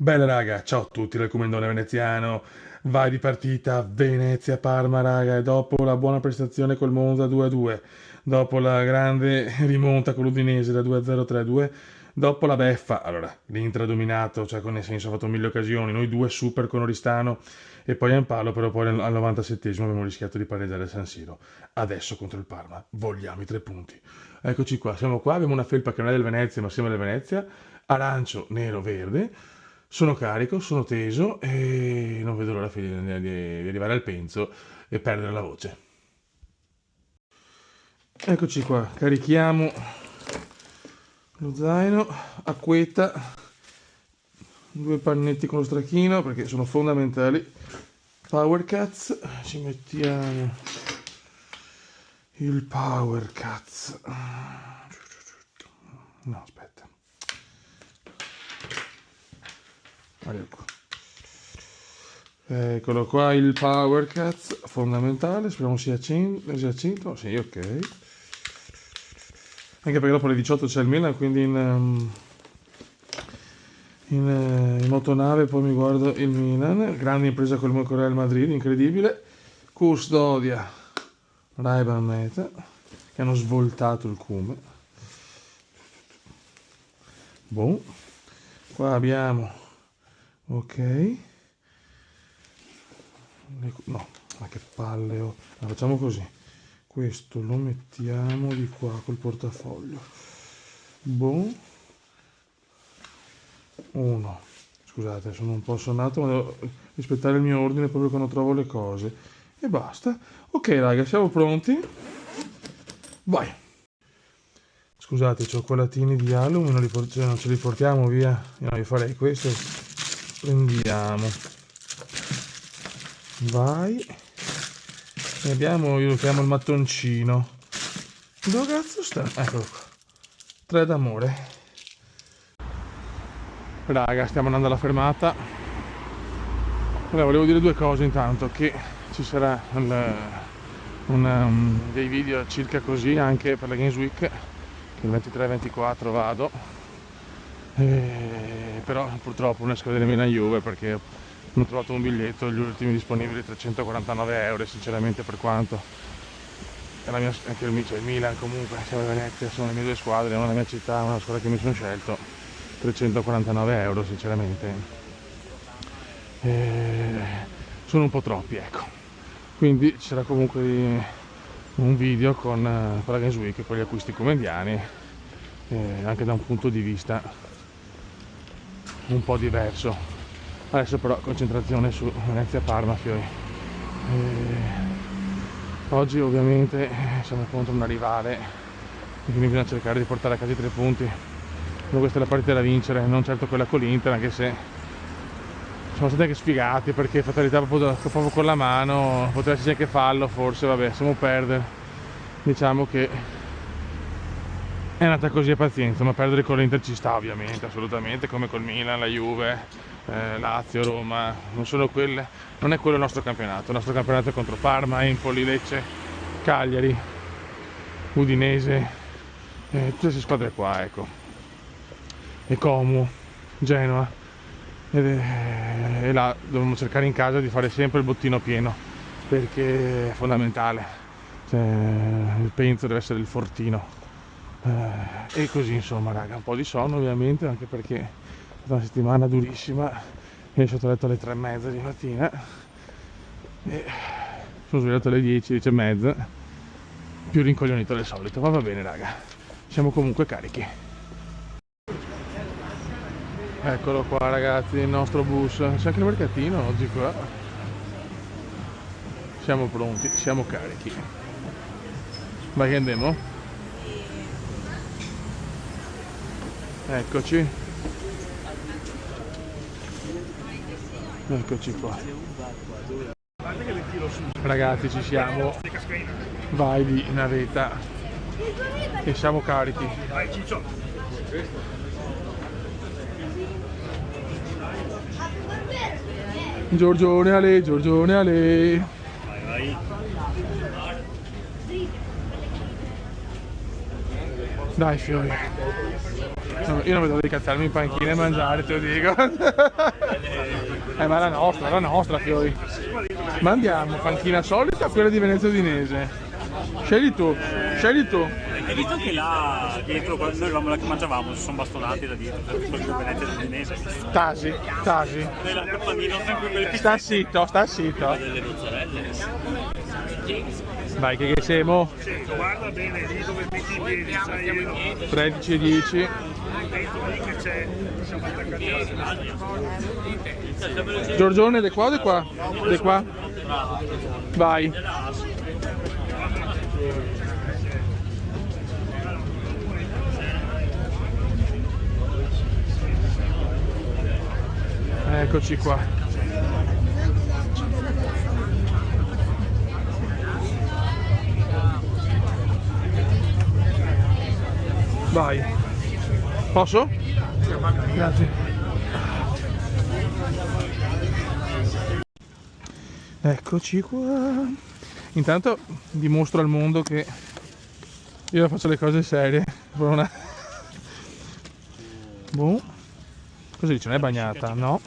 Bella raga, ciao a tutti dal Comendone veneziano. Vai di partita Venezia-Parma raga, e dopo la buona prestazione col Monza 2-2, dopo la grande rimonta con l'Udinese da 2-0 3-2, dopo la beffa, allora l'Inter ha dominato, cioè nel senso ha fatto mille occasioni, noi due super con Oristano e poi in palo, però poi al 97esimo abbiamo rischiato di pareggiare a San Siro. Adesso contro il Parma vogliamo i 3 punti. Eccoci qua, siamo qua, abbiamo una felpa che non è del Venezia ma sembra del Venezia, arancio, nero, verde. Sono carico, sono teso e non vedo l'ora di arrivare al penso e perdere la voce. Eccoci qua, carichiamo lo zaino, acquetta, due pannetti con lo stracchino perché sono fondamentali. Power Cats, ci mettiamo il Power Cats. No, aspetta. Ecco. Eccolo qua il Power Cats, fondamentale, speriamo sia accento, sì, ok. Anche perché dopo le 18 c'è il Milan, quindi in motonave poi mi guardo il Milan, grande impresa col Real Madrid, incredibile. Custodia, Ray-Ban Meta, che hanno svoltato il Cume. Boh. Qua abbiamo, ok. No, ma che palle, oh. Facciamo così. Questo lo mettiamo di qua col portafoglio. Boh. Uno. Scusate, sono un po' sonnato, ma devo rispettare il mio ordine proprio quando trovo le cose. E basta. Ok, raga, siamo pronti? Vai. Scusate, i cioccolatini di Halloween non ce li portiamo via. No, io farei questo. Prendiamo. Vai. E abbiamo, io lo chiamo il mattoncino. Dove cazzo sta? Eccolo qua. 3 d'amore. Raga, stiamo andando alla fermata. Allora, volevo dire due cose intanto, che ci sarà dei video circa così anche per la Games Week, che il 23-24 vado. Però purtroppo non esco a vedere Milan Juve perché non ho trovato un biglietto, gli ultimi disponibili 349 euro, sinceramente, per quanto è la mia, anche il Milan comunque, siamo a Venezia, sono le mie due squadre, non la mia città, una squadra che mi sono scelto, 349 euro sinceramente sono un po' troppi, ecco. Quindi ci sarà comunque un video con la Games Week, con gli acquisti comendiani, anche da un punto di vista un po' diverso. Adesso però concentrazione su Venezia-Parma, fioi. Oggi ovviamente siamo contro una rivale, quindi bisogna cercare di portare a casa i 3 punti. Però questa è la partita da vincere, non certo quella con l'Inter, anche se siamo stati anche sfigati perché fatalità proprio con la mano, poteva esserci anche fallo forse, vabbè, siamo perdere. Diciamo che è andata così e pazienza, ma perdere con l'Inter ci sta ovviamente, assolutamente, come col Milan, la Juve, Lazio, Roma, non sono quelle, non è quello il nostro campionato è contro Parma, Empoli, Lecce, Cagliari, Udinese, tutte queste squadre qua, ecco, e Como, Genoa, e là dobbiamo cercare in casa di fare sempre il bottino pieno, perché è fondamentale, cioè, il penso deve essere il fortino. E così insomma raga, un po' di sonno ovviamente, anche perché è stata una settimana durissima. Io sono letto alle 3:30 di mattina e sono svegliato alle 10, 10:30, più rincoglionito del solito, ma va bene raga, siamo comunque carichi. Eccolo qua ragazzi, il nostro bus, c'è anche il mercatino oggi qua. Siamo pronti, siamo carichi. Vai che andiamo? Eccoci. Eccoci qua. Ragazzi, ci siamo. Vai di navetta. E siamo carichi. Giorgione Ale, Giorgione Ale. Dai fiori. Io non vedo di calzarmi in panchina e mangiare, te lo dico. Ma la nostra, Fiori. Ma andiamo, panchina solita o quella di Venezia Udinese? Scegli tu. Hai visto che là dietro, noi eravamo là che mangiavamo, si sono bastonati da dietro, per questo Venezia Udinese. Tasi. Noi là per panino sempre quelle Sta zitto. delle mozzarelle. Vai che siamo? Guarda bene lì dove metti i piedi, sai, io 13 e 10. dentro lì che c'è, siamo attaccati. Giorgione, di qua o di qua? Di qua? Vai. Eccoci qua. Vai. Posso? Grazie. Eccoci qua. Intanto dimostro al mondo che io faccio le cose serie. Boh. Cosa dice? Non è bagnata? No.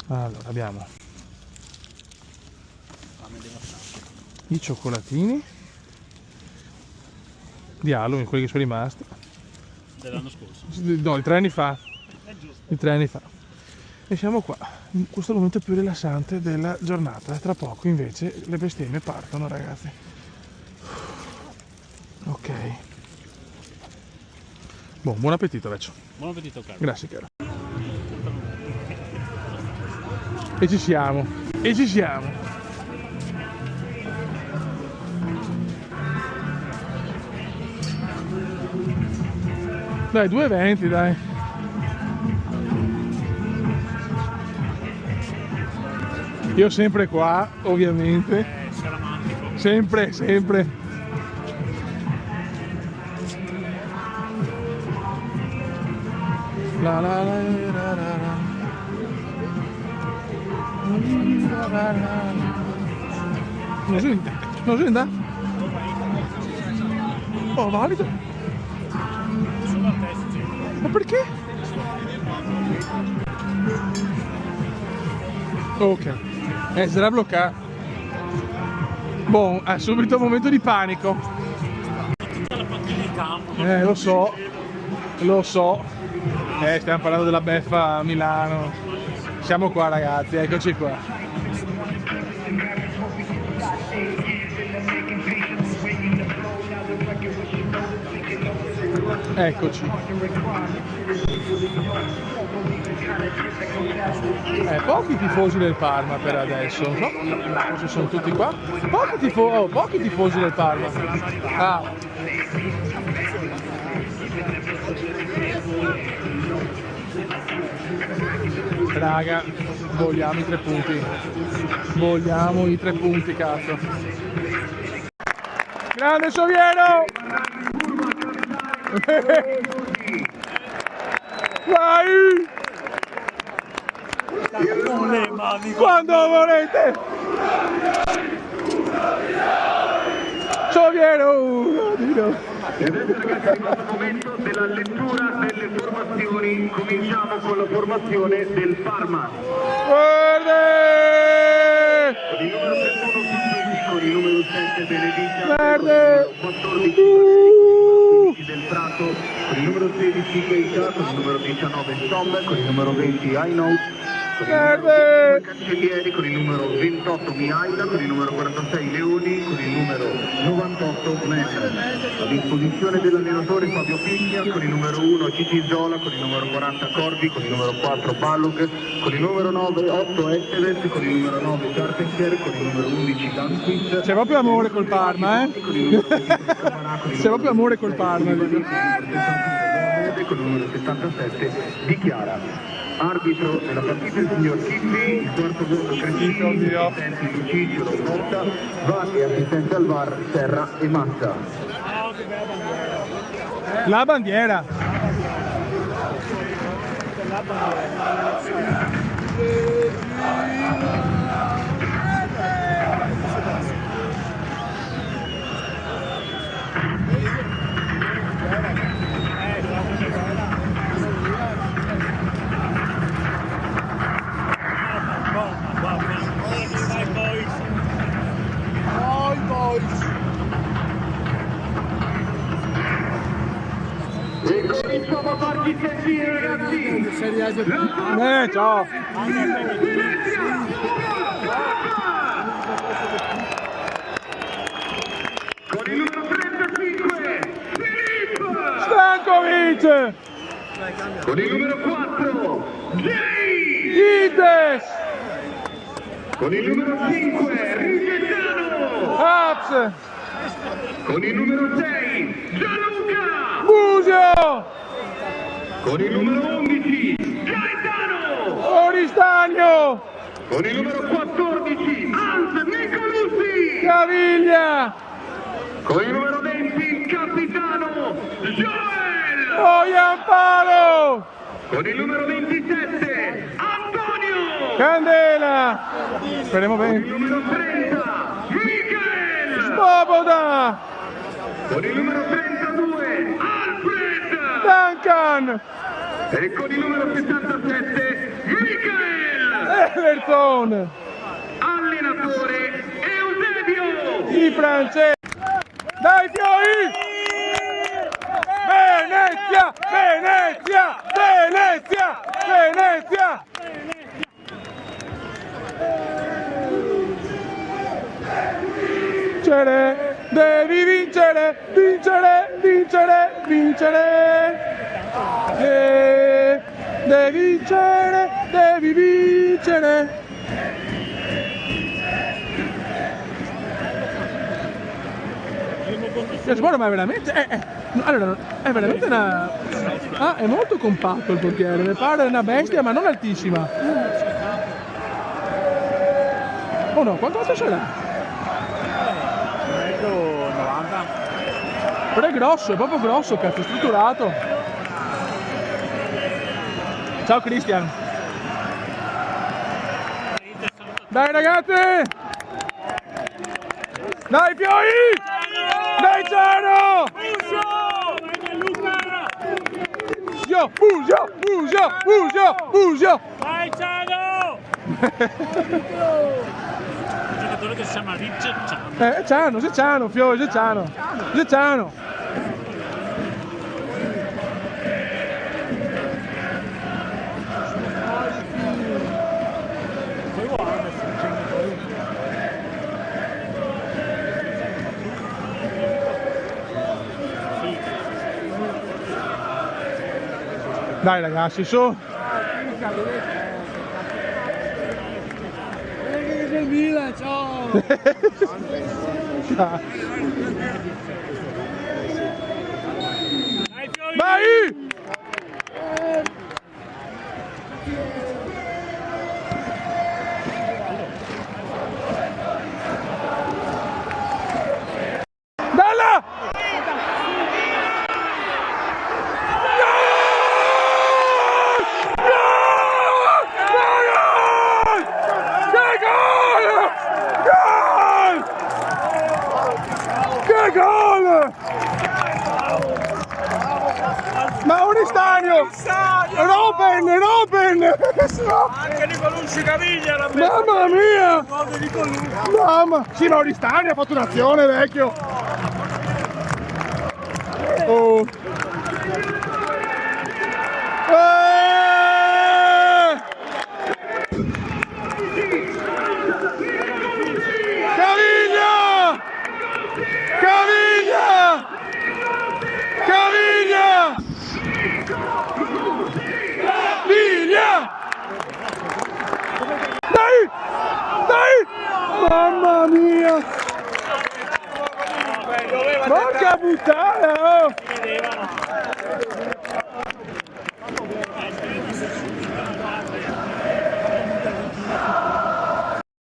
Allora abbiamo i cioccolatini di Halloween, quelli che sono rimasti Dell'anno scorso. no, di 3 anni fa. Di 3 anni fa. E siamo qua in questo momento più rilassante della giornata. Tra poco invece le bestemmie partono, ragazzi. Ok. Buon appetito, Vecchio. Buon appetito, caro. Grazie, caro. E ci siamo. Dai, 2,20, dai. Io sempre qua, ovviamente. Scaramantico. Sempre. La. Non senta? Oh, valido. Solo a testa, sì. Ma perché? Ok. Sarà bloccato. Boh, subito un momento di panico. Tutta la panchina di campo. Lo so. Stiamo parlando della beffa a Milano. Siamo qua, ragazzi, eccoci qua. Eccoci. Pochi tifosi del Parma per adesso, no? Forse sono tutti qua. Pochi tifosi del Parma. Raga, vogliamo i 3 punti, cazzo. Grande Soviero! Vai! Con le mani. Quando volete! Soviero! E adesso ragazzi è arrivato il momento della lettura delle formazioni. Cominciamo con la formazione del Parma. Verde! Con il numero 31 Suzuki, con il numero 7 Benedicta, Verde! con il numero 14 del Prato, con il numero 16 Keita, con il numero 19 Stom, con il numero 20 Ainaut, con il numero 22 Cancellieri, con il numero 28 Miaila, con il numero 46 Leoni, con il numero 98 Messer. A disposizione dell'allenatore Fabio Pigna, con il numero 1 Gigi Zola, con il numero 40 Corvi, con il numero 4 Ballog, con il numero 9 8 Esteves, con il numero 9 Carpenter, con il numero 11 Danquist. C'è proprio amore col Parma, eh? C'è proprio amore col Parma. Con il numero 77 Di Chiara. Arbitro della partita il signor Chippi, il quarto voto Crescito, assistenti Lucicio Volta, VAR e assistente al VAR Serra e Massa. La bandiera. Bene ragazzi, ciao. con il numero 35 Filippo, Stankovic. con il numero 4 Jay, Ides. con il numero 5 Rigetano, Haps. con il numero 6 Gianluca, Busio. con il numero 11 Gaetano, Oristagno. con il numero 14 Hans Nicolussi, Caviglia. con il numero 20 il capitano Joel, Oiampalo. con il numero 27 Antonio, Candela. Speriamo con il bene. numero 30 Michael, Svoboda. con il numero 32 Alfred Duncan. e con il numero 77 Michael, Everton. allenatore Eusebio. I francesi. Dai fiori. Venezia. Venezia. Venezia. Venezia. Vincere, devi vincere, vincere, vincere, vincere. Devi vincere, devi vincere. Guarda, ma è veramente, allora, è veramente una... Ah, è molto compatto il portiere, mi pare una bestia, ma non altissima. Oh no, quanto alto sarà? 90. Però è grosso, è proprio grosso, cazzo, strutturato. Ciao Cristian. Dai ragazzi! Dai fiori! Dai Ciano! Busio! Busio! Busio! Busio! Busio! Vai Ciano! Un giocatore che si chiama Richard Ciano. Ciano, c'è Ciano, fiori, c'è Ciano. C'è Ciano. Dai ragazzi, su! Del Milan, ciao! Vai! Dalla! Gol! Ma un istagno! Robin! Anche Nicolussi Caviglia l'ha Mamma mia! gol di Nicolussi. Mamma! Sì, ma un istagno ha fatto un'azione, vecchio! Oh! Caviglia! Caviglia! Caviglia! Caviglia! Dai! Dai! Mamma mia! Porca puttana! Oh!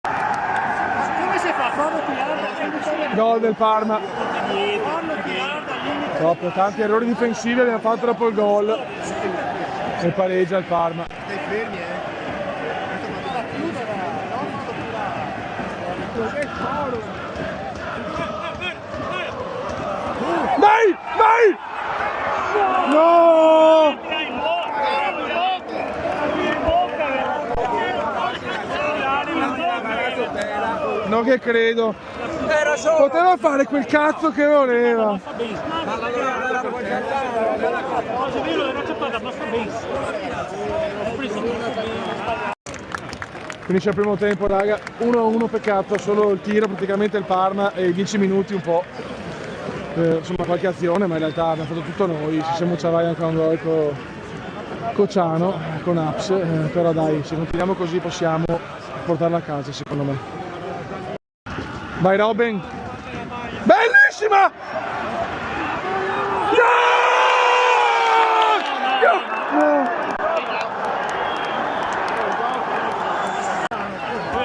Come si fa? Farlo tirare? Gol del Parma. Troppo, tanti errori difensivi, abbiamo fatto dopo il gol e pareggia il Parma. Dai! Dai! No! Non che credo. Poteva fare quel cazzo che voleva. Finisce il primo tempo, raga, 1-1, peccato, solo il tiro, praticamente il Parma e 10 minuti un po', insomma qualche azione, ma in realtà abbiamo fatto tutto noi, ci siamo ciavai anche un gol con Ciano, con Aps, però dai, se continuiamo così possiamo portarla a casa secondo me. Vai Robin! Bellissima! No!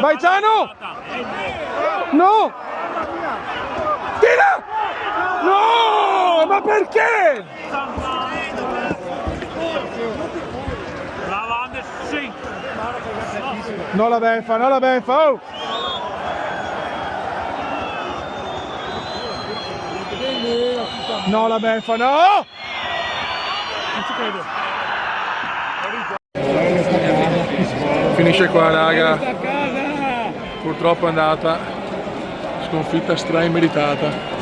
Vai Ciano! No! Tira! No! Ma perché? Brava Anders, sì. Non la beffa, oh! No la beffa, no! Non ci credo. Finisce qua, raga. Purtroppo è andata sconfitta stra immeritata.